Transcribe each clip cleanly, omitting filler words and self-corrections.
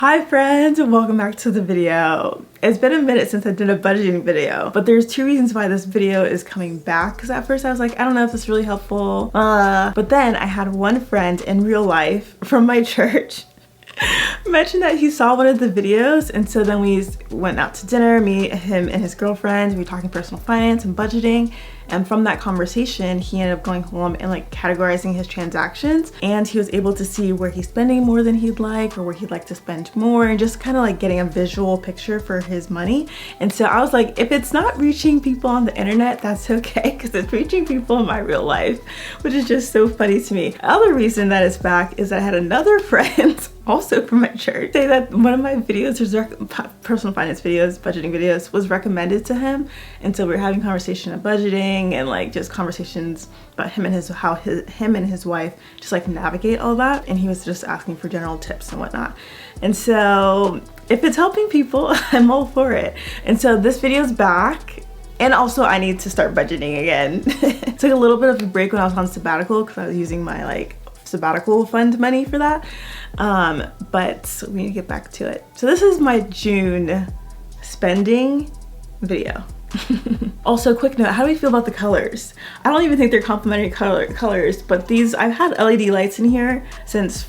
Hi friends, and welcome back to the video. It's been a minute since I did a budgeting video, but there's two reasons why this video is coming back. Because at first I was like, I don't know if this is really helpful. But then I had one friend in real life from my church mentioned that he saw one of the videos, and so then we went out to dinner, me, him, and his girlfriend. We were talking personal finance and budgeting, and from that conversation he ended up going home and like categorizing his transactions, and he was able to see where he's spending more than he'd like or where he'd like to spend more, and just kind of like getting a visual picture for his money. And so I was like, if it's not reaching people on the internet, that's okay, because it's reaching people in my real life, which is just so funny to me. The other reason that it's back is that I had another friend also from my church say that one of my videos, his personal finance videos, budgeting videos, was recommended to him. And so we were having conversation of budgeting and like just conversations about him and his wife just like navigate all that, and he was just asking for general tips and whatnot. And so if it's helping people, I'm all for it. And so this video's back. And also I need to start budgeting again. Took a little bit of a break when I was on sabbatical because I was using my like sabbatical fund money for that, but we need to get back to it. So this is my June spending video. Also, quick note, how do we feel about the colors? I don't even think they're complementary colors, but these, I've had LED lights in here since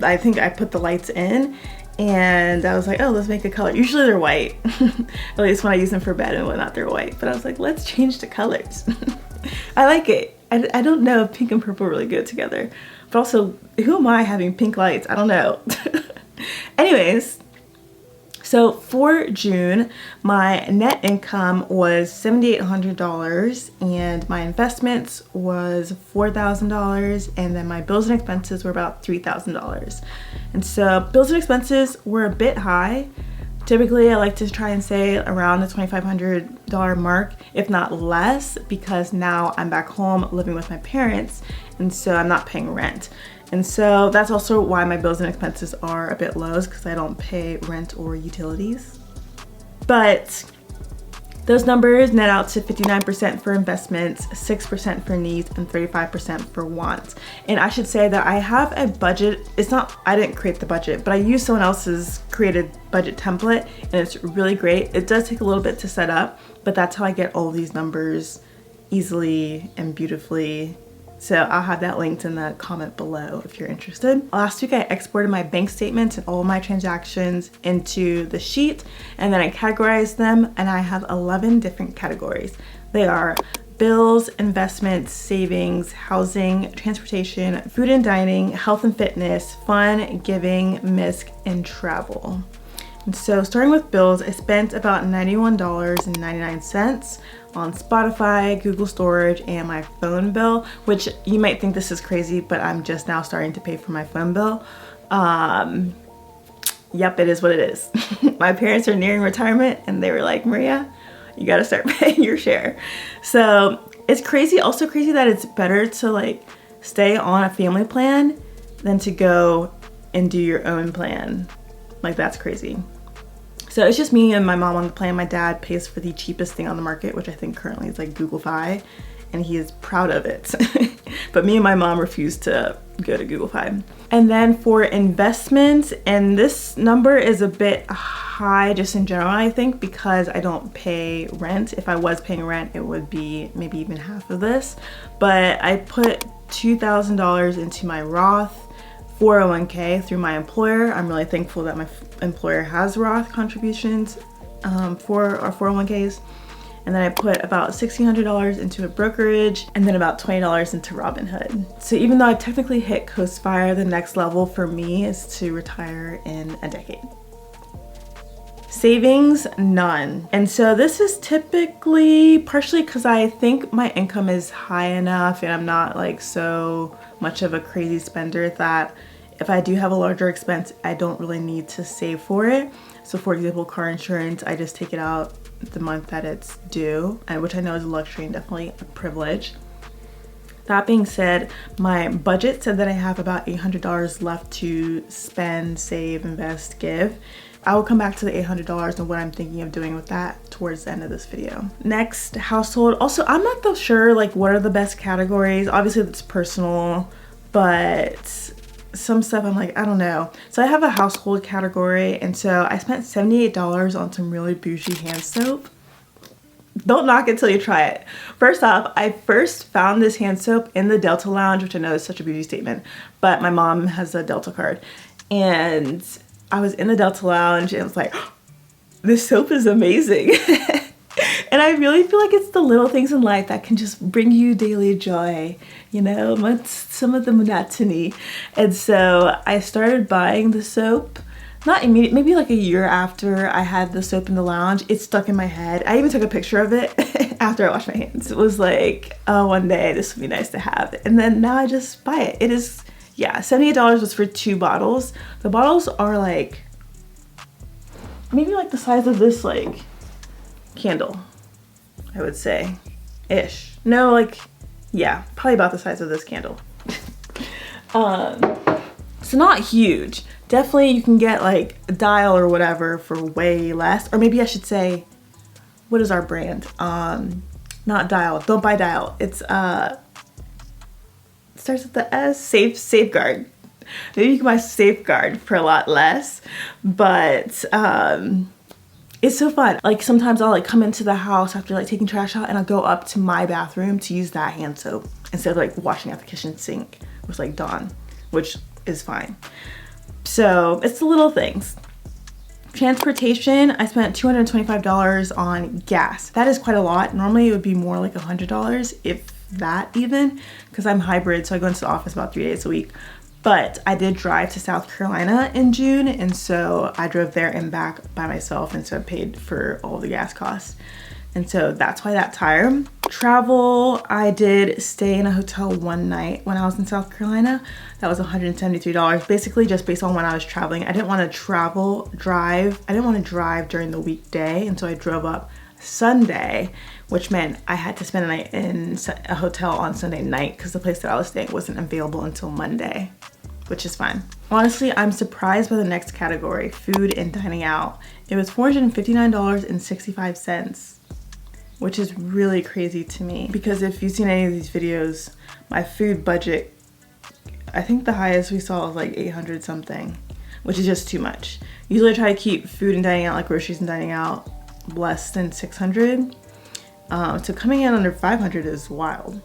I think I put the lights in, and I was like, oh, let's make a color. Usually they're white. At least when I use them for bed and whatnot, they're white, but I was like, let's change the colors. I like it. I don't know if pink and purple really go together, but also, who am I having pink lights? I don't know. Anyways, so for June, my net income was $7,800, and my investments was $4,000, and then my bills and expenses were about $3,000. And so bills and expenses were a bit high. Typically, I like to try and say around the $2,500 mark, if not less, because now I'm back home living with my parents, and so I'm not paying rent. And so that's also why my bills and expenses are a bit low, because I don't pay rent or utilities. But those numbers net out to 59% for investments, 6% for needs, and 35% for wants. And I should say that I have a budget. It's not, I didn't create the budget, but I used someone else's created budget template, and it's really great. It does take a little bit to set up, but that's how I get all these numbers easily and beautifully. So I'll have that linked in the comment below if you're interested. Last week I exported my bank statements and all of my transactions into the sheet, and then I categorized them, and I have 11 different categories. They are bills, investments, savings, housing, transportation, food and dining, health and fitness, fun, giving, misc, and travel. And so starting with bills, I spent about $91.99 on Spotify, Google Storage, and my phone bill, which you might think this is crazy, but I'm just now starting to pay for my phone bill. Yep, it is what it is. My parents are nearing retirement, and they were like, Maria, you gotta start paying your share. So it's crazy, also crazy that it's better to like stay on a family plan than to go and do your own plan. Like, that's crazy. So it's just me and my mom on the plan. My dad pays for the cheapest thing on the market, which I think currently is like Google Fi, and he is proud of it. But me and my mom refuse to go to Google Fi. And then for investments, and this number is a bit high just in general, I think, because I don't pay rent. If I was paying rent, it would be maybe even half of this. But I put $2,000 into my Roth 401k through my employer. I'm really thankful that my employer has Roth contributions for our 401ks. And then I put about $1,600 into a brokerage, and then about $20 into Robinhood. So even though I technically hit Coast Fire, the next level for me is to retire in a decade. Savings, none. And so this is typically partially because I think my income is high enough and I'm not like so much of a crazy spender that if I do have a larger expense, I don't really need to save for it. So for example, car insurance, I just take it out the month that it's due, which I know is a luxury and definitely a privilege. That being said, my budget said that I have about $800 left to spend, save, invest, give. I will come back to the $800 and what I'm thinking of doing with that towards the end of this video. Next, household. Also, I'm not so sure like what are the best categories. Obviously it's personal, but some stuff I'm like, I don't know. So I have a household category, and so I spent $78 on some really bougie hand soap. Don't knock it till you try it. First off, I first found this hand soap in the Delta Lounge, which I know is such a bougie statement, but my mom has a Delta card. And I was in the Delta Lounge and I was like, oh, this soap is amazing. And I really feel like it's the little things in life that can just bring you daily joy, you know, some of the monotony. And so I started buying the soap, not immediately, maybe like a year after I had the soap in the lounge. It stuck in my head. I even took a picture of it after I washed my hands. It was like, oh, one day this would be nice to have. And then now I just buy it. It is, yeah, $78 was for 2 bottles. The bottles are like, maybe like the size of this like candle, I would say, ish. No, like, yeah, probably about the size of this candle. So not huge. Definitely you can get like a Dial or whatever for way less. Or maybe I should say, what is our brand? Not Dial. Don't buy Dial. It's it starts with the S. Safeguard. Maybe you can buy Safeguard for a lot less. But it's so fun. Like sometimes I'll like come into the house after like taking trash out, and I'll go up to my bathroom to use that hand soap instead of like washing at the kitchen sink with like Dawn, which is fine. So it's the little things. Transportation, I spent $225 on gas. That is quite a lot. Normally it would be more like $100, if that even, because I'm hybrid, so I go into the office about 3 days a week. But I did drive to South Carolina in June, and so I drove there and back by myself, and so I paid for all the gas costs. And so that's why that's higher. Travel, I did stay in a hotel one night when I was in South Carolina. That was $173, basically just based on when I was traveling. I didn't want to drive during the weekday, and so I drove up Sunday, which meant I had to spend a night in a hotel on Sunday night because the place that I was staying wasn't available until Monday, which is fine. Honestly, I'm surprised by the next category, food and dining out. It was $459.65, which is really crazy to me, because if you've seen any of these videos, my food budget, I think the highest we saw was like 800 something, which is just too much. Usually I try to keep food and dining out, like groceries and dining out, less than 600. So coming in under 500 is wild,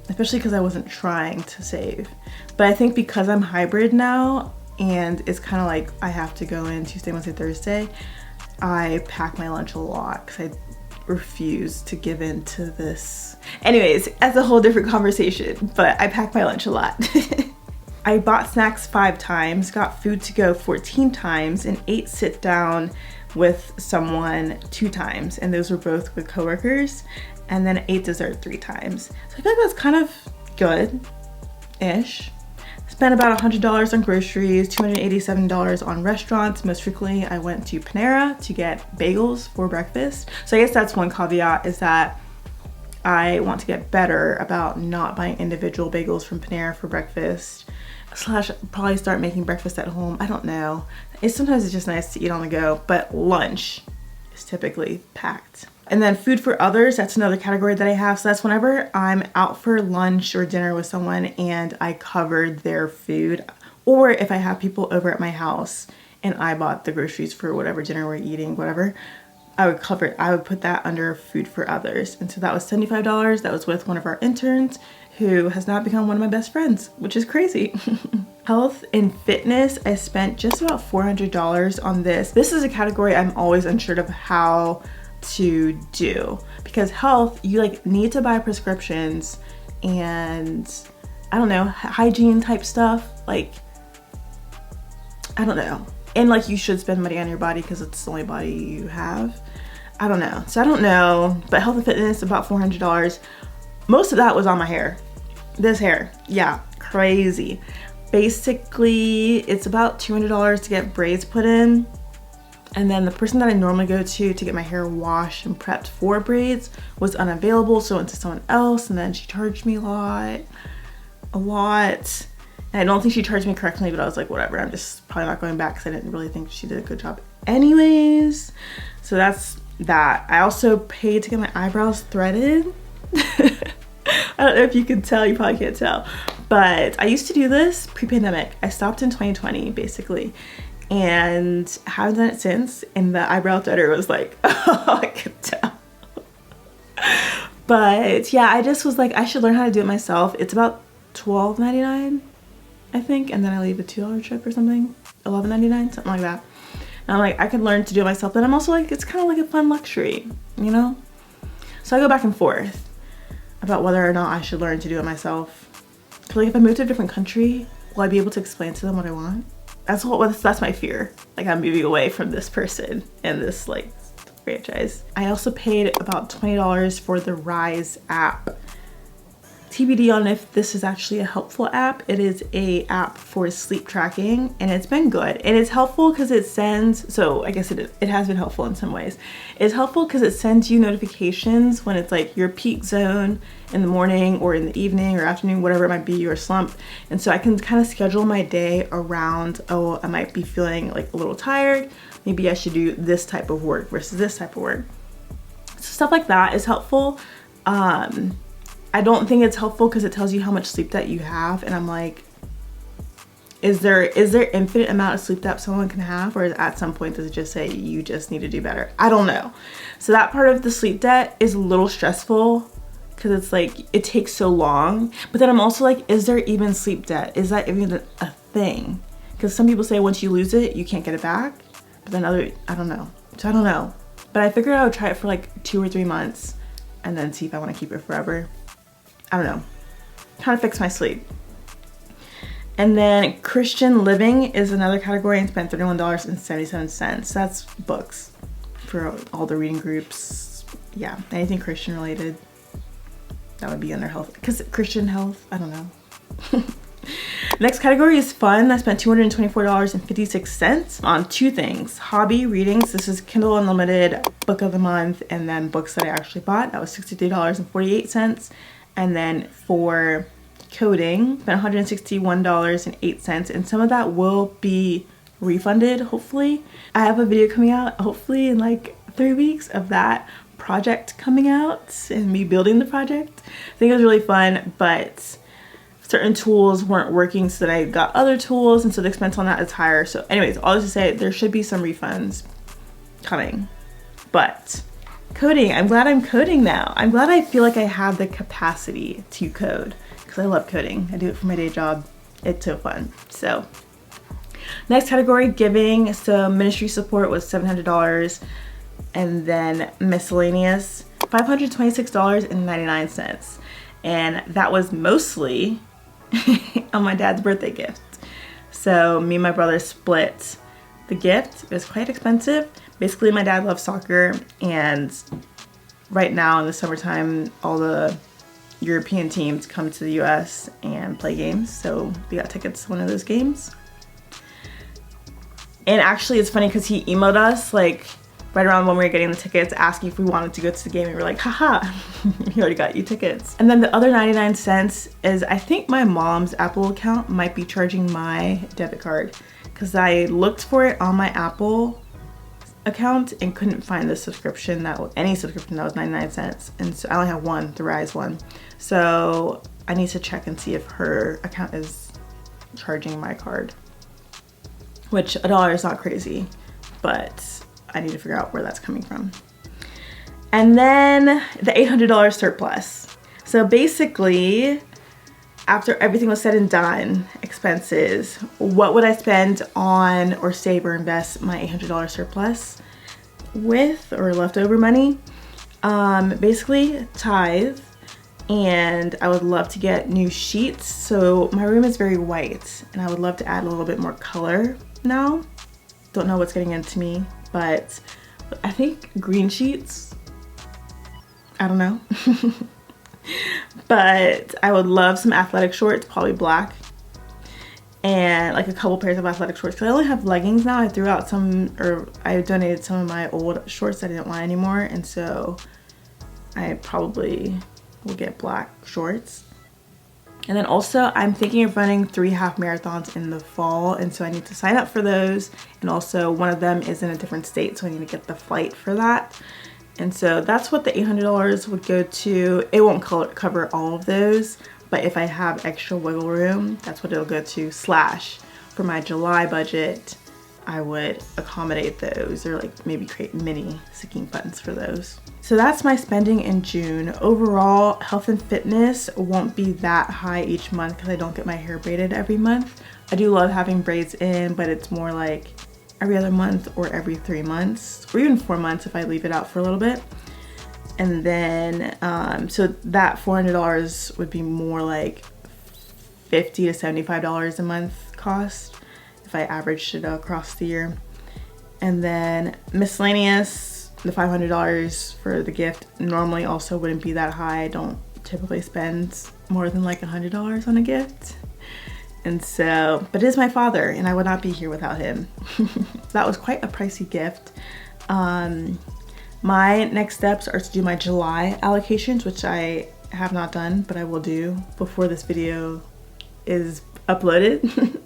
especially because I wasn't trying to save. But I think because I'm hybrid now, and it's kind of like I have to go in Tuesday, Wednesday, Thursday, I pack my lunch a lot because I refuse to give in to this. Anyways, that's a whole different conversation, but I pack my lunch a lot. I bought snacks 5 times, got food to go 14 times, and ate sit down with someone 2 times, and those were both with coworkers, and then ate dessert 3 times. So I feel like that's kind of good-ish. Spent about $100 on groceries, $287 on restaurants. Most frequently, I went to Panera to get bagels for breakfast. So I guess that's one caveat, is that I want to get better about not buying individual bagels from Panera for breakfast, / probably start making breakfast at home. I don't know. Sometimes it's just nice to eat on the go, but lunch is typically packed. And then food for others, that's another category that I have. So that's whenever I'm out for lunch or dinner with someone and I covered their food, or if I have people over at my house and I bought the groceries for whatever dinner we're eating, whatever, I would put that under food for others. And so that was $75. That was with one of our interns who has now become one of my best friends, which is crazy. Health and fitness, I spent just about $400 on this. This is a category I'm always unsure of how to do, because health, you like need to buy prescriptions and I don't know, hygiene type stuff, like I don't know, and like you should spend money on your body because it's the only body you have. I don't know, so I don't know, but health and fitness, about $400. Most of that was on my hair. This hair, yeah, crazy. Basically it's about $200 to get braids put in. And then the person that I normally go to get my hair washed and prepped for braids was unavailable, so I went to someone else, and then she charged me a lot. And I don't think she charged me correctly, but I was like, whatever, I'm just probably not going back because I didn't really think she did a good job anyways. So that's that. I also paid to get my eyebrows threaded. I don't know if you can tell, you probably can't tell, But I used to do this pre-pandemic. I stopped in 2020 basically, and haven't done it since. And the eyebrow threader was like, oh, I could tell. But yeah, I just was like, I should learn how to do it myself. It's about $12.99, I think, and then I leave a $2 tip or something, $11.99, something like that. And I'm like, I could learn to do it myself, but I'm also like, it's kind of like a fun luxury, you know? So I go back and forth about whether or not I should learn to do it myself. Like if I move to a different country, will I be able to explain to them what I want? That's my fear. Like I'm moving away from this person and this like franchise. I also paid about $20 for the Rise app. TBD on if this is actually a helpful app. It is a app for sleep tracking, and it's been good. And it's helpful because it sends, so I guess it has been helpful in some ways. It's helpful because it sends you notifications when it's like your peak zone in the morning or in the evening or afternoon, whatever it might be, your slump. And so I can kind of schedule my day around, oh, I might be feeling like a little tired. Maybe I should do this type of work versus this type of work. So stuff like that is helpful. I don't think it's helpful because it tells you how much sleep debt you have, and I'm like, is there infinite amount of sleep debt someone can have, or at some point does it just say you just need to do better? I don't know. So that part of the sleep debt is a little stressful because it's like it takes so long. But then I'm also like, is there even sleep debt? Is that even a thing? Because some people say once you lose it, you can't get it back. But then I don't know. So I don't know. But I figured I would try it for like 2 or 3 months and then see if I want to keep it forever. I don't know, trying to fix my sleep. And then Christian living is another category and spent $31.77. That's books for all the reading groups. Yeah, anything Christian related. That would be under health, because Christian health, I don't know. Next category is fun. I spent $224.56 on 2 things. Hobby readings. This is Kindle Unlimited, book of the month, and then books that I actually bought. That was $63.48. And then for coding, spent $161.08, and some of that will be refunded, hopefully. I have a video coming out, hopefully in like 3 weeks, of that project coming out and me building the project. I think it was really fun, but certain tools weren't working, so then I got other tools, and so the expense on that is higher. So anyways, all this to say, there should be some refunds coming. But coding, I'm glad I'm coding now. I'm glad I feel like I have the capacity to code, because I love coding. I do it for my day job. It's so fun. So next category, giving. So ministry support was $700, and then miscellaneous, $526.99. And that was mostly on my dad's birthday gift. So me and my brother split the gift. It was quite expensive. Basically, my dad loves soccer, and right now in the summertime, all the European teams come to the US and play games. So we got tickets to one of those games. And actually, it's funny because he emailed us like right around when we were getting the tickets, asking if we wanted to go to the game, and we were like, haha, he already got you tickets. And then the other 99 cents is, I think my mom's Apple account might be charging my debit card, because I looked for it on my Apple account and couldn't find the subscription, any subscription that was 99 cents. And so I only have one, the Rise one. So I need to check and see if her account is charging my card, which $1 is not crazy, but I need to figure out where that's coming from. And then the $800 surplus. So basically, after everything was said and done, expenses, what would I spend on or save or invest my $800 surplus with, or leftover money? Basically tithe, and I would love to get new sheets. So my room is very white, and I would love to add a little bit more color now. Don't know what's getting into me, but I think green sheets, I don't know. But I would love some athletic shorts, probably black, and like a couple pairs of athletic shorts, because I only have leggings now. I threw out some, or I donated some of my old shorts that I didn't want anymore, and so I probably will get black shorts. And then also I'm thinking of running 3 half marathons in the fall, and so I need to sign up for those. And also one of them is in a different state, so I need to get the flight for that. And so that's what the $800 would go to. It won't cover all of those, But if I have extra wiggle room, that's what it'll go to. Slash for my July budget, I would accommodate those, or like maybe create mini sinking funds for those. So that's my spending in June. Overall, health and fitness won't be that high each month because I don't get my hair braided every month. I do love having braids in, but it's more like every other month or every 3 months, or even 4 months if I leave it out for a little bit. And then, so that $400 would be more like $50 to $75 a month cost if I averaged it across the year. And then miscellaneous, the $500 for the gift normally also wouldn't be that high. I don't typically spend more than like $100 on a gift. And so, but it is my father and I would not be here without him. That was quite a pricey gift. My next steps are to do my July allocations, which I have not done, but I will do before this video is uploaded.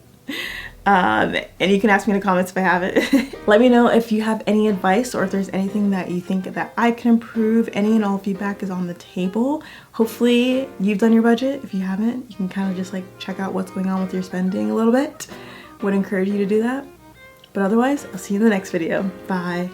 And you can ask me in the comments if I have it. Let me know if you have any advice or if there's anything that you think that I can improve. Any and all feedback is on the table. Hopefully you've done your budget. If you haven't, you can kind of just like check out what's going on with your spending a little bit. Would encourage you to do that. But otherwise, I'll see you in the next video. Bye.